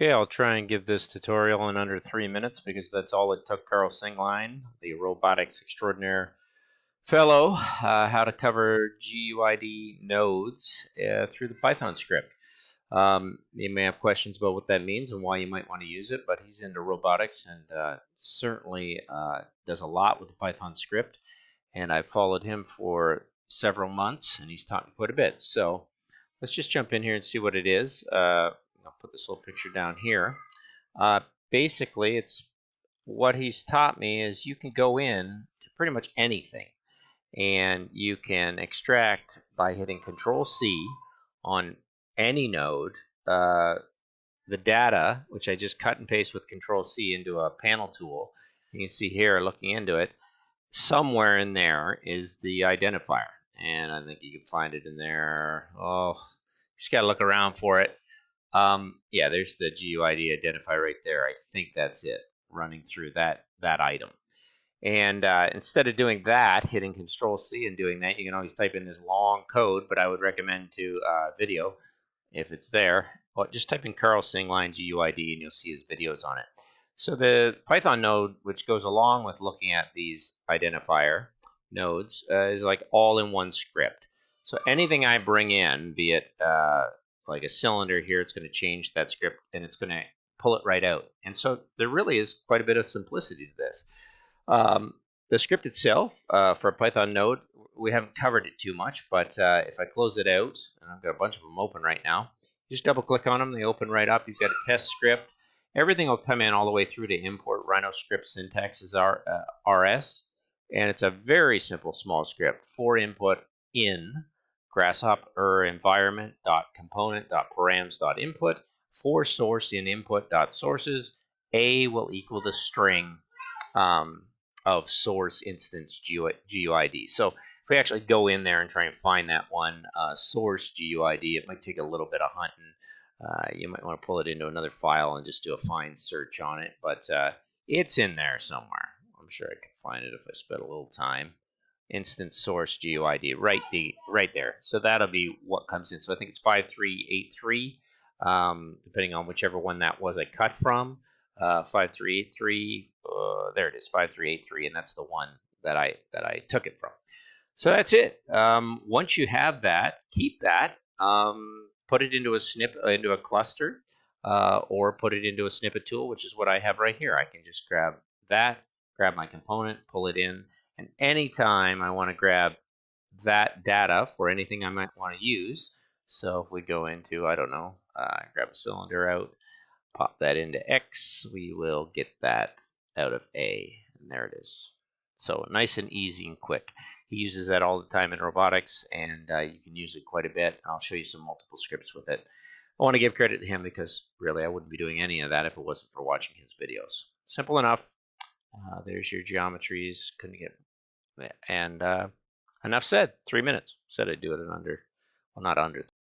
Okay, I'll try and give this tutorial in under 3 minutes because that's all it took Carl Singline, the robotics extraordinaire fellow, how to cover GUID nodes through the Python script. You may have questions about what that means and why you might want to use it, but he's into robotics and certainly does a lot with the Python script. And I've followed him for several months, and he's taught me quite a bit. So let's just jump in here and see what it is. I'll put this little picture down here. Basically, it's what he's taught me is you can go in to pretty much anything, and you can extract by hitting Control C on any node the data, which I just cut and paste with Control C into a panel tool. You can see here, looking into it, somewhere in there is the identifier, and I think you can find it in there. Oh, just got to look around for it. Yeah, there's the GUID identifier right there. I think that's it, running through that item. And instead of doing that, hitting Control C and doing that, you can always type in this long code, but I would recommend to video if it's there. Well, just type in Carl Singline GUID and you'll see his videos on it. So the Python node, which goes along with looking at these identifier nodes, is like all in one script. So anything I bring in, be it like a cylinder here, it's going to change that script and it's going to pull it right out. And so there really is quite a bit of simplicity to this. The script itself for a Python node, we haven't covered it too much, but if I close it out, and I've got a bunch of them open right now, just double click on them, they open right up. You've got a test script. Everything will come in all the way through to import. Rhino script syntax is RS, and it's a very simple small script for input in Grasshopper environment.component.params.input for source in input.sources. A will equal the string of source instance GUID. So if we actually go in there and try and find that one source GUID, it might take a little bit of hunting. You might want to pull it into another file and just do a find search on it, but it's in there somewhere. I'm sure I can find it if I spend a little time. Instance source GUID, right there. So that'll be what comes in. So I think it's 5383, depending on whichever one that was I cut from. 5383, there it is, 5383, and that's the one that I took it from. So that's it. Once you have that, keep that. Put it into a cluster, or put it into a snippet tool, which is what I have right here. I can just grab that, grab my component, pull it in, and anytime I want to grab that data for anything I might want to use. So if we go into, I don't know, grab a cylinder out, pop that into X, we will get that out of A, and there it is. So nice and easy and quick. He uses that all the time in robotics, and you can use it quite a bit. I'll show you some multiple scripts with it. I want to give credit to him because really I wouldn't be doing any of that if it wasn't for watching his videos. Simple enough. There's your geometries. Couldn't get, and enough said. 3 minutes. Said I'd do it in under, well, not under